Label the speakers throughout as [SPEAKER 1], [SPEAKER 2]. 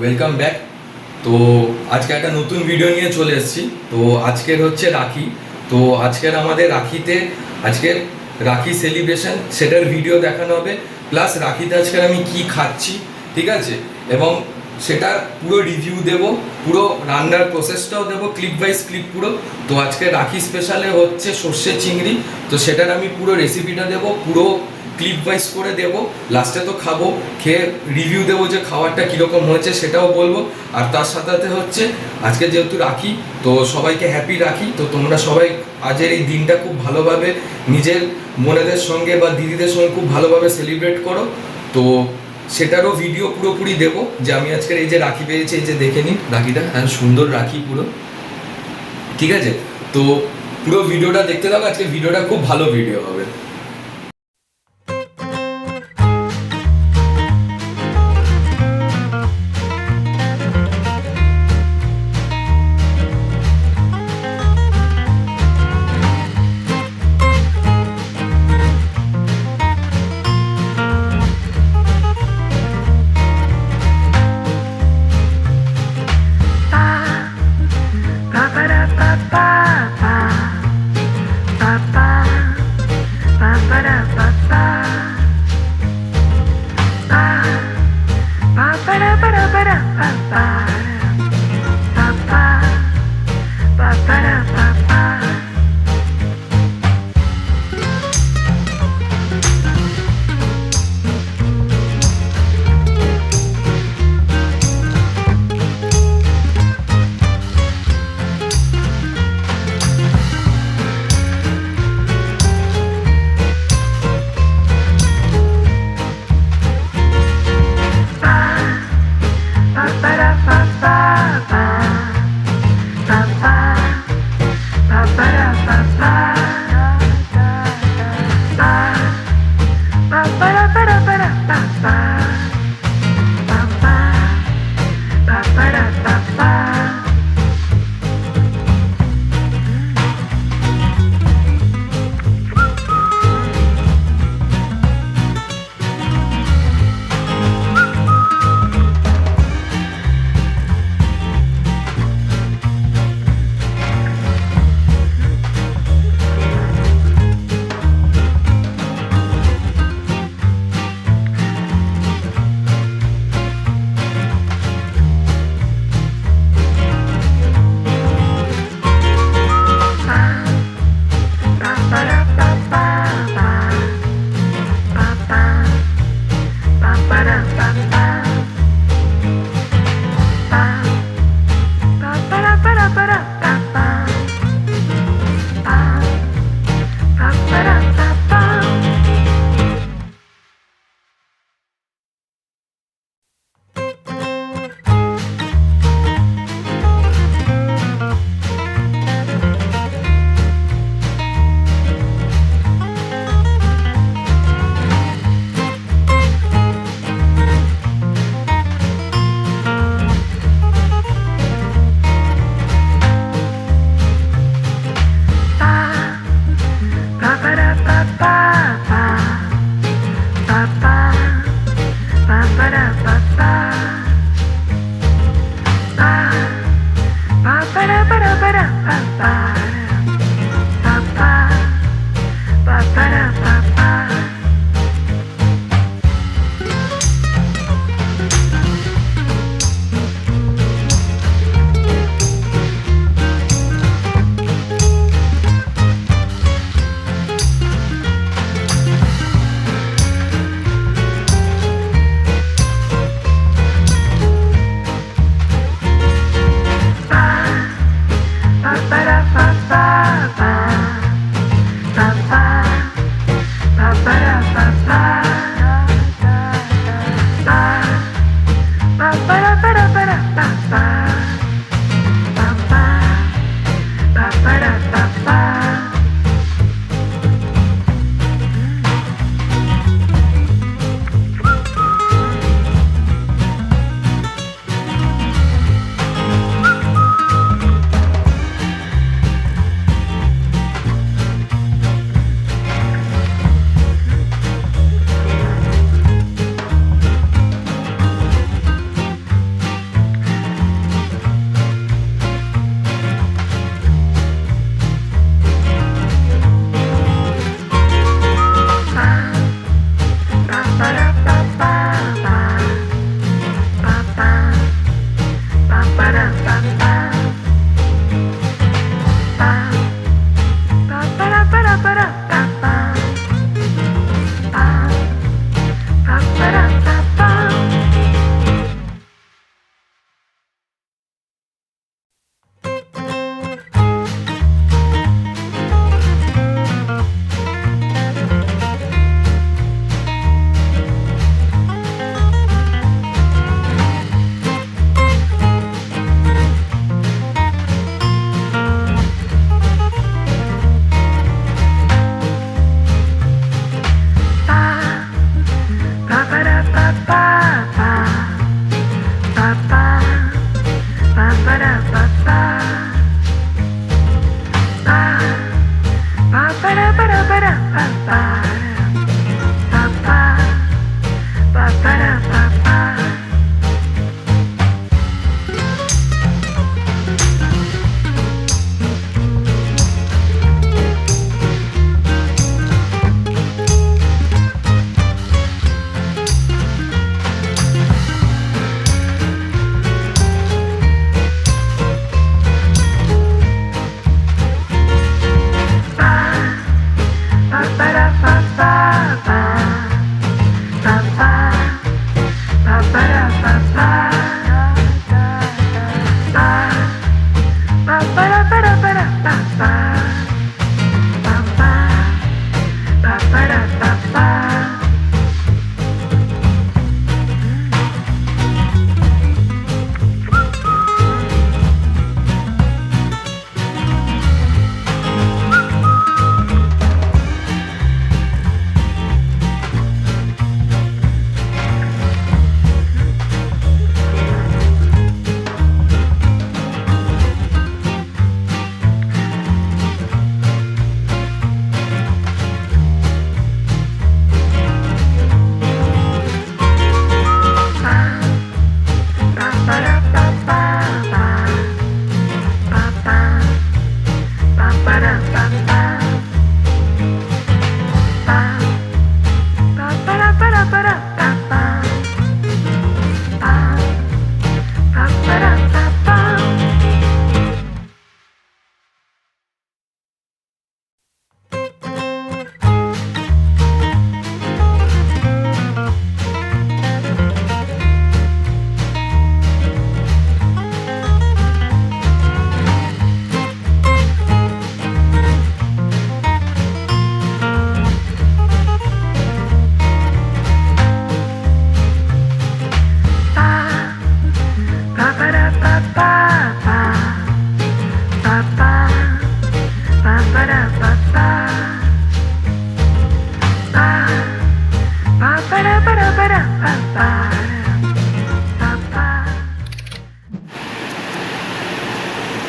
[SPEAKER 1] Welcome back. তো আজকে একটা নতুন ভিডিও নিয়ে চলে এসেছি। তো আজকের হচ্ছে রাখি। তো আজকের আমাদের রাখিতে আজকের রাখি সেলিব্রেশন সেটার ভিডিও দেখানো হবে, প্লাস রাখিতে আজকের আমি কি খাচ্ছি, ঠিক আছে, এবং সেটা পুরো রিভিউ দেব, পুরো রান্নার প্রসেসটাও দেবো, ক্লিপ বাইজ ক্লিপ পুরো। তো আজকে রাখি স্পেশালে হচ্ছে সর্ষে চিংড়ি, তো সেটার আমি পুরো রেসিপিটা দেবো, পুরো ক্লিপ ওয়াইজ করে দেবো। লাস্টে তো খাবো, খেয়ে রিভিউ দেবো যে খাবারটা কীরকম হয়েছে সেটাও বলবো। আর তার সাথে সাথে হচ্ছে আজকে যেহেতু রাখি, তো সবাইকে হ্যাপি রাখি। তো তোমরা সবাই আজের এই দিনটা খুব ভালোভাবে নিজের বোনেদের সঙ্গে বা দিদিদের সঙ্গে খুব ভালোভাবে সেলিব্রেট করো। তো সেটারও ভিডিও পুরোপুরি দেবো, যে আমি আজকের এই যে রাখি পেয়েছি, এই যে দেখে নিন রাখিটা, হ্যাঁ সুন্দর রাখি পুরো, ঠিক আছে। তো পুরো ভিডিওটা দেখতে থাকো, আজকে ভিডিওটা খুব ভালো ভিডিও হবে।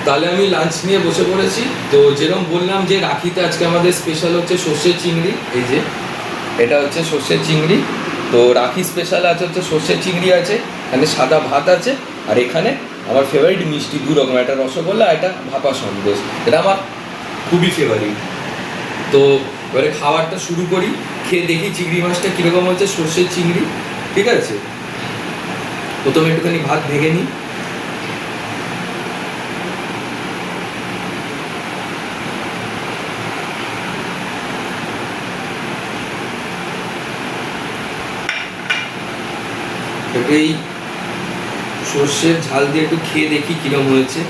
[SPEAKER 1] তাহলে আমি লাঞ্চ নিয়ে বসে পড়েছি। তো যেরকম বললাম যে রাখিতে আজকে আমাদের স্পেশাল হচ্ছে সর্ষের চিংড়ি। এই যে এটা হচ্ছে সর্ষের চিংড়ি। তো রাখি স্পেশাল আছে হচ্ছে সর্ষের চিংড়ি আছে, এখানে সাদা ভাত আছে, আর এখানে আমার ফেভারিট মিষ্টি দু রকম, একটা রসগোল্লা, একটা ভাপা সন্দেশ, এটা আমার খুবই ফেভারিট। তো এবারে খাবারটা শুরু করি, খেয়ে দেখি চিংড়ি মাছটা কীরকম হচ্ছে, সর্ষের চিংড়ি। ঠিক আছে, প্রথমে একটুখানি ভাত ভেঙে নিই। এই সর্ষের ঝাল দিয়ে একটু খেয়ে দেখি কিরম হয়েছে।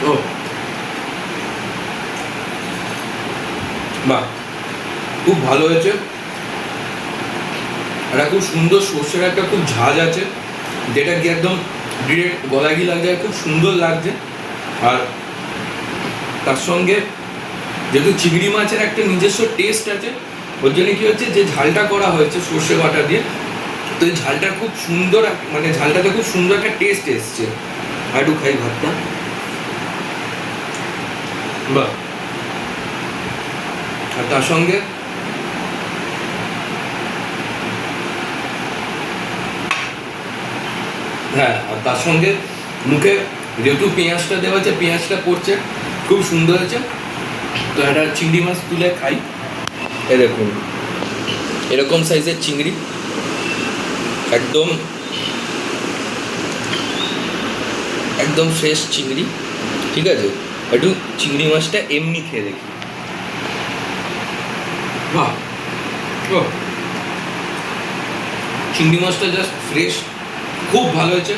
[SPEAKER 1] ও বাহ, খুব ভালো হয়েছে। একটা খুব সুন্দর সর্ষের একটা খুব ঝাঁজ আছে, যেটা কি একদম ডিরেক্ট গলায় গিয়ে লাগছে, খুব সুন্দর লাগছে। আর তার সঙ্গে যেহেতু চিংড়ি মাছের একটা নিজস্ব টেস্ট আছে, ওর জন্য কি হচ্ছে, যে ঝালটা করা হয়েছে সর্ষে বাটা দিয়ে, তো এই ঝালটা খুব সুন্দর, মানে ঝালটাতে খুব সুন্দর একটা টেস্ট এসছে। আর একটু খাই ভাতটা। বাহ। আর তার সঙ্গে হ্যাঁ, আর তার সঙ্গে মুখে যেহেতু পেঁয়াজটা দেওয়া আছে, পেঁয়াজটা পড়ছে, খুব সুন্দর হয়েছে। তো একটা চিংড়ি মাছ তুলে খাই। এরকম এরকম সাইজের চিংড়ি, একদম একদম ফ্রেশ চিংড়ি। ঠিক আছে, একটু চিংড়ি মাছটা এমনি খেয়ে দেখি। বাহ, চিংড়ি মাছটা জাস্ট ফ্রেশ, খুব ভালো হয়েছে।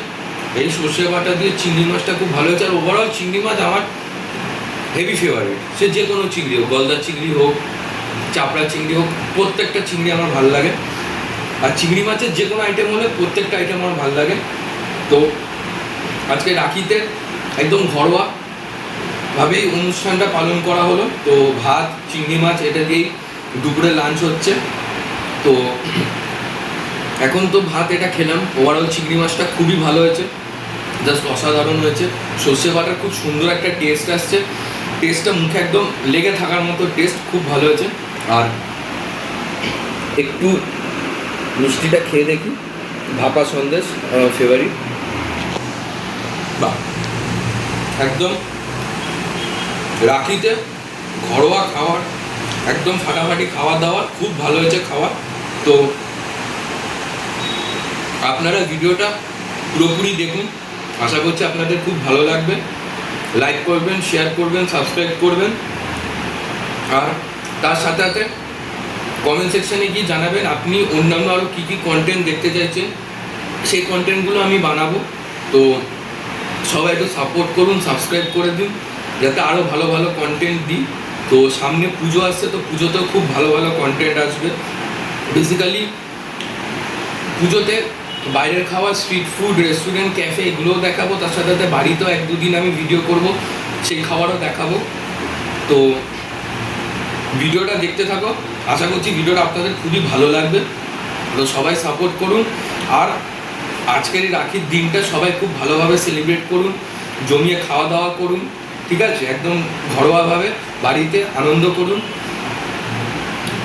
[SPEAKER 1] এই সর্ষে বাটা দিয়ে চিংড়ি মাছটা খুব ভালো হয়েছে। আর ওভারঅল চিংড়ি মাছ আমার হেভি ফেভারিট। সে যে কোনো চিংড়ি হোক, গলদা চিংড়ি হোক, চাপড়া চিংড়ি হোক, প্রত্যেকটা চিংড়ি আমার ভালো লাগে। আর চিংড়ি মাছের যে কোনো আইটেম হলে প্রত্যেকটা আইটেম আমার ভালো লাগে। তো আজকে রাখিতে একদম ঘরোয়াভাবেই অনুষ্ঠানটা পালন করা হলো। তো ভাত, চিংড়ি মাছ, এটা দিয়েই দুপুরে লাঞ্চ হচ্ছে। তো এখন তো ভাত এটা খেলাম, ওভারঅল চিংড়ি মাছটা খুবই ভালো হয়েছে, জাস্ট অসাধারণ হয়েছে। সর্ষে বাটার খুব সুন্দর একটা টেস্ট আসছে, টেস্টটা মুখে একদম লেগে থাকার মতো টেস্ট, খুব ভালো হয়েছে। আর একটু মিষ্টিটা খেয়ে দেখি, ভাপা সন্দেশ আমার ফেভারিট। বাহ, একদম রাখিতে ঘরোয়া খাবার, একদম ফাটাফাটি খাবার দাবার, খুব ভালো হয়েছে খাবার। তো আপনারা ভিডিওটা পুরোপুরি দেখুন, আশা করছি আপনাদের খুব ভালো লাগবে। লাইক করবেন, শেয়ার করবেন, সাবস্ক্রাইব করবেন, আর তার সাথে সাথে কমেন্ট সেকশানে গিয়ে জানাবেন আপনি অন্যান্য আরও কী কী কন্টেন্ট দেখতে চাইছেন, সেই কন্টেন্টগুলো আমি বানাবো। তো সবাই একটু সাপোর্ট করুন, সাবস্ক্রাইব করে দিন, যাতে আরও ভালো ভালো কন্টেন্ট দিই। তো সামনে পুজো আসছে, তো পুজোতেও খুব ভালো ভালো কন্টেন্ট আসবে। বেসিক্যালি পুজোতে বাইরের খাবার, স্ট্রিট ফুড, রেস্টুরেন্ট, ক্যাফে এগুলোও দেখাবো, তার সাথে সাথে বাড়িতেও 1-2 দিন আমি ভিডিও করব, সেই খাবারও দেখাবো। তো ভিডিওটা দেখতে থাকো, আশা করছি ভিডিওটা আপনাদের খুবই ভালো লাগবে। তো সবাই সাপোর্ট করুন, আর আজকের এই রাখির দিনটা সবাই খুব ভালোভাবে সেলিব্রেট করুন, জমিয়ে খাওয়া দাওয়া করুন, ঠিক আছে, একদম ঘরোয়াভাবে বাড়িতে আনন্দ করুন,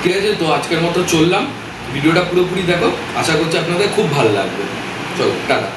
[SPEAKER 1] ঠিক আছে। তো আজকের মতো চললাম, ভিডিওটা পুরোপুরি দেখো, আশা করছি আপনাদের খুব ভালো লাগবে। চলো, টাটা।